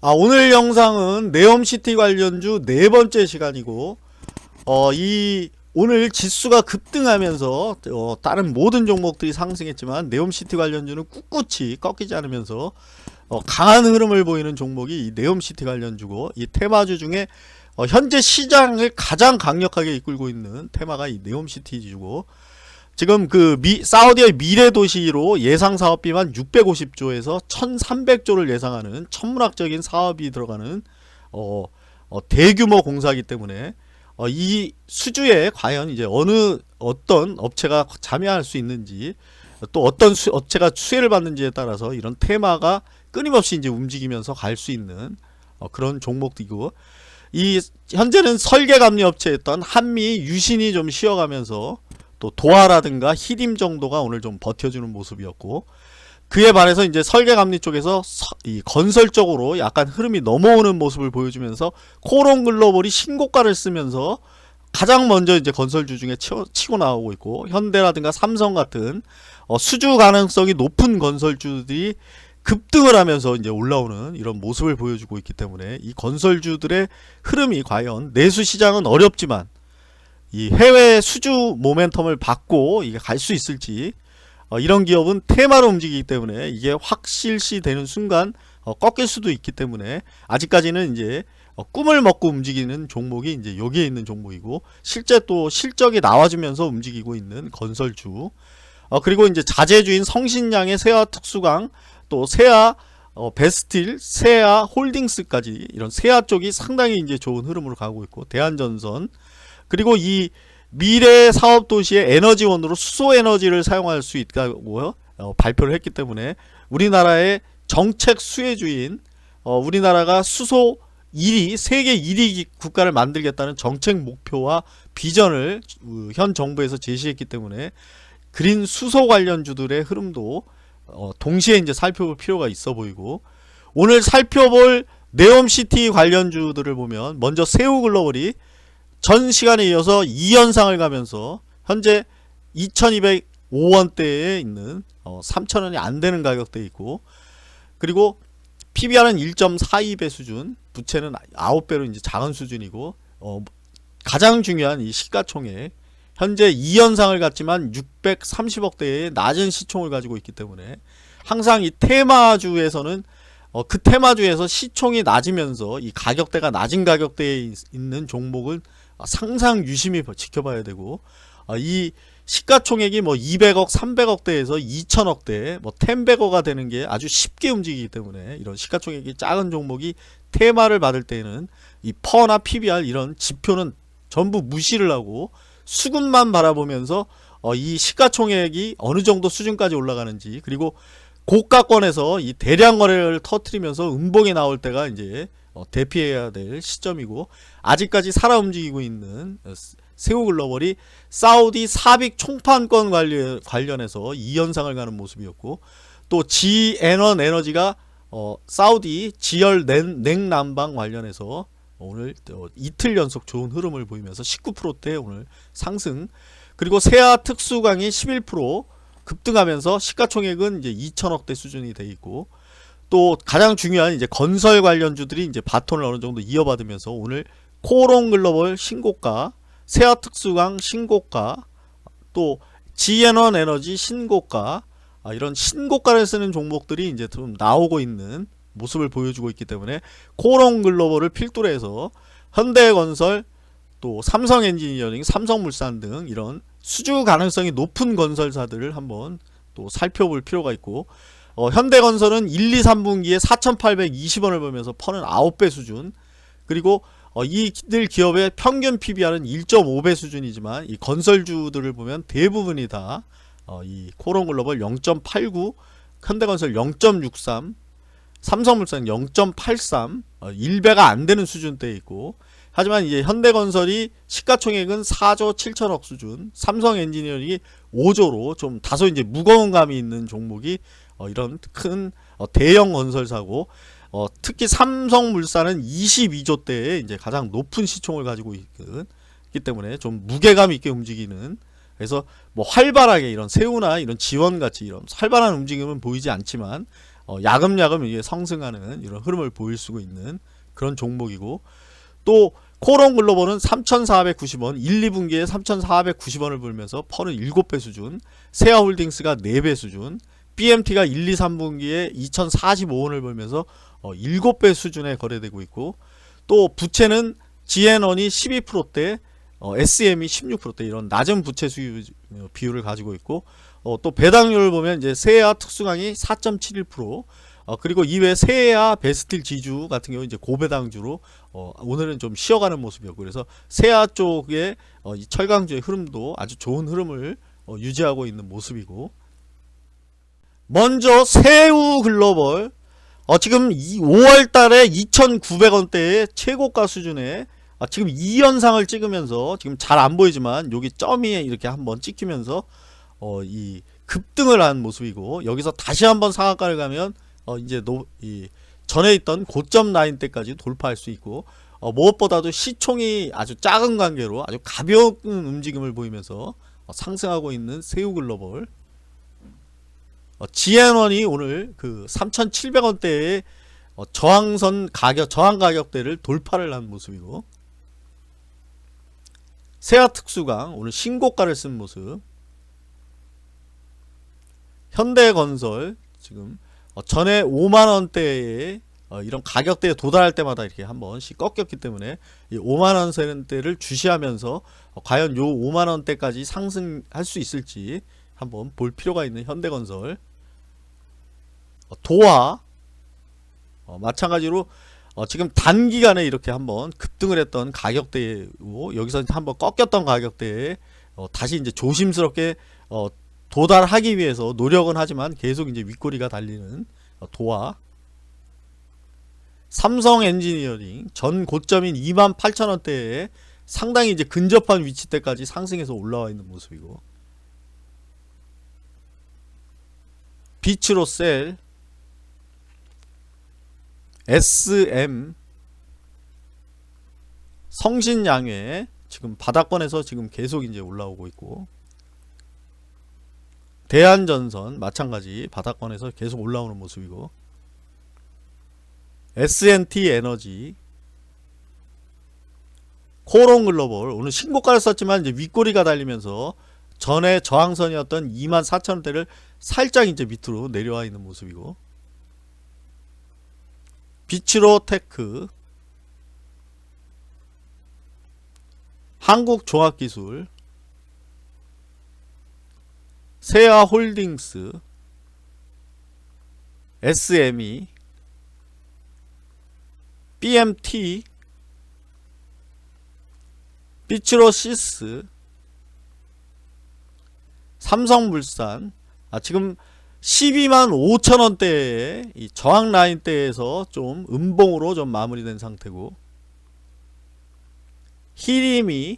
오늘 영상은 네옴시티 관련주 네 번째 시간이고, 오늘 지수가 급등하면서, 다른 모든 종목들이 상승했지만, 네옴시티 관련주는 꿋꿋이 꺾이지 않으면서, 강한 흐름을 보이는 종목이 이 네옴시티 관련주고, 이 테마주 중에, 현재 시장을 가장 강력하게 이끌고 있는 테마가 이 네옴시티주고, 지금 사우디의 미래도시로 예상 사업비만 650조에서 1300조를 예상하는 천문학적인 사업이 들어가는 대규모 공사이기 때문에 이 수주에 과연 이제 어떤 업체가 참여할 수 있는지, 또 어떤 업체가 수혜를 받는지에 따라서 이런 테마가 끊임없이 이제 움직이면서 갈 수 있는 그런 종목이고, 이 현재는 설계감리 업체였던 한미 유신이 좀 쉬어가면서 또 도하라든가 히림 정도가 오늘 좀 버텨주는 모습이었고, 그에 반해서 이제 설계감리 쪽에서 이 건설적으로 약간 흐름이 넘어오는 모습을 보여주면서 코롱글로벌이 신고가를 쓰면서 가장 먼저 이제 건설주 중에 치고 나오고 있고, 현대라든가 삼성 같은 수주 가능성이 높은 건설주들이 급등을 하면서 이제 올라오는 이런 모습을 보여주고 있기 때문에, 이 건설주들의 흐름이 과연 내수 시장은 어렵지만 이 해외 수주 모멘텀을 받고 이게 갈 수 있을지, 이런 기업은 테마로 움직이기 때문에 이게 확실시 되는 순간 꺾일 수도 있기 때문에, 아직까지는 이제 꿈을 먹고 움직이는 종목이 이제 여기에 있는 종목이고, 실제 또 실적이 나와주면서 움직이고 있는 건설주, 그리고 이제 자재주인 성신양의 세아 특수강, 또 세아 베스틸, 세아 홀딩스까지 이런 세아 쪽이 상당히 이제 좋은 흐름으로 가고 있고, 대한전선, 그리고 이 미래 사업 도시의 에너지원으로 수소 에너지를 사용할 수 있다고 발표를 했기 때문에, 우리나라의 정책 수혜주인, 우리나라가 수소 1위, 세계 1위 국가를 만들겠다는 정책 목표와 비전을 현 정부에서 제시했기 때문에, 그린 수소 관련주들의 흐름도 동시에 이제 살펴볼 필요가 있어 보이고, 오늘 살펴볼 네옴시티 관련주들을 보면, 먼저 세우글로벌이 전 시간에 이어서 2연상을 가면서 현재 2205원대에 있는 3000원이 안되는 가격대에 있고, 그리고 PBR은 1.42배 수준, 부채는 9배로 이제 작은 수준이고, 가장 중요한 이 시가총액, 현재 2연상을 갔지만 630억대의 낮은 시총을 가지고 있기 때문에, 항상 이 테마주에서는 그 테마주에서 시총이 낮으면서 이 가격대가 낮은 가격대에 있는 종목은 상상 유심히 지켜봐야 되고, 이 시가총액이 뭐 200억, 300억대에서 2000억대, 뭐 10백어가 되는 게 아주 쉽게 움직이기 때문에, 이런 시가총액이 작은 종목이 테마를 받을 때는 이 퍼나 PBR 이런 지표는 전부 무시를 하고 수급만 바라보면서 이 시가총액이 어느 정도 수준까지 올라가는지, 그리고 고가권에서 이 대량 거래를 터트리면서 음봉이 나올 때가 이제 대피해야 될 시점이고, 아직까지 살아 움직이고 있는 세우글로벌이 사우디 사빅 총판권 관련해서 2연상을 가는 모습이었고, 또 G에넌 에너지가 사우디 지열 냉난방 관련해서 오늘 이틀 연속 좋은 흐름을 보이면서 19%대 오늘 상승, 그리고 세아 특수강이 11% 급등하면서 시가총액은 이제 2000억대 수준이 돼 있고, 또 가장 중요한 이제 건설 관련주들이 이제 바톤을 어느 정도 이어받으면서 오늘 코롱글로벌 신고가, 세아 특수강 신고가, 또 지에넌 에너지 신고가, 이런 신고가를 쓰는 종목들이 이제 좀 나오고 있는 모습을 보여주고 있기 때문에, 코롱글로벌을 필두로 해서 현대건설, 또 삼성엔지니어링, 삼성물산 등 이런 수주 가능성이 높은 건설사들을 한번 또 살펴볼 필요가 있고, 현대건설은 1, 2, 3분기에 4,820원을 보면서 퍼는 9배 수준, 그리고 이들 기업의 평균 PBR은 1.5배 수준이지만, 이 건설주들을 보면 대부분이 다 이 코롱글로벌 0.89, 현대건설 0.63, 삼성물산 0.83, 1배가 안되는 수준대에 있고, 하지만 이제 현대건설이 시가총액은 4조 7천억 수준, 삼성엔지니어링이 5조로 좀 다소 이제 무거운 감이 있는 종목이 이런 큰 대형 건설사고, 특히 삼성물산은 22조대에 이제 가장 높은 시총을 가지고 있기 때문에 좀 무게감 있게 움직이는, 그래서 뭐 활발하게 이런 세우나 이런 지원같이 이런 활발한 움직임은 보이지 않지만, 야금야금 이게 상승하는 이런 흐름을 보일 수 있는 그런 종목이고, 또 코론 글로벌은 3,490원, 1, 2분기에 3,490원을 벌면서 펄은 7배 수준, 세아홀딩스가 4배 수준, BMT가 1, 2, 3분기에 2,045원을 벌면서 7배 수준에 거래되고 있고, 또 부채는 GN1이 12%대, SM이 16%대 이런 낮은 부채 수유 비율을 가지고 있고, 또 배당률을 보면 이제 세아 특수강이 4.71%, 그리고 이외에 세아 베스틸 지주 같은 경우 이제 고배당주로 오늘은 좀 쉬어가는 모습이었고, 그래서 세아 쪽의 이 철강주의 흐름도 아주 좋은 흐름을 유지하고 있는 모습이고, 먼저 새우 글로벌 지금 5월달에 2,900원대의 최고가 수준에 지금 이 현상을 찍으면서, 지금 잘 안 보이지만 여기 점이 이렇게 한번 찍히면서 이 급등을 한 모습이고, 여기서 다시 한번 상한가를 가면 이제 이 전에 있던 고점 라인 때까지 돌파할 수 있고, 무엇보다도 시총이 아주 작은 관계로 아주 가벼운 움직임을 보이면서 상승하고 있는 새우글로벌, GN1이 오늘 그 3,700원대의 저항선 가격, 저항 가격대를 돌파를 한 모습이고, 세아특수강 오늘 신고가를 쓴 모습, 현대건설 지금 전에 5만원대에 이런 가격대에 도달할 때마다 이렇게 한 번씩 꺾였기 때문에 이 5만원대를 주시하면서 과연 요 5만원대까지 상승할 수 있을지 한번 볼 필요가 있는 현대건설, 도화 마찬가지로 지금 단기간에 이렇게 한번 급등을 했던 가격대고, 여기서 한번 꺾였던 가격대에 다시 이제 조심스럽게 도달하기 위해서 노력은 하지만 계속 이제 윗꼬리가 달리는 도화, 삼성 엔지니어링 전 고점인 28,000원대에 상당히 이제 근접한 위치대까지 상승해서 올라와 있는 모습이고, 비츠로셀, SM, 성신양회 지금 바닥권에서 지금 계속 이제 올라오고 있고, 대한전선 마찬가지 바닥권에서 계속 올라오는 모습이고, S&T 에너지, 코론 글로벌 오늘 신고가를 썼지만 이제 윗꼬리가 달리면서 전에 저항선이었던 24,000원대를 살짝 이제 밑으로 내려와 있는 모습이고, 비츠로테크, 한국종합기술, 세아홀딩스, SME, BMT, 비츠로시스, 삼성물산, 지금 12만 5천원대의 이 저항 라인대에서 좀 음봉으로 좀 마무리된 상태고, 히림이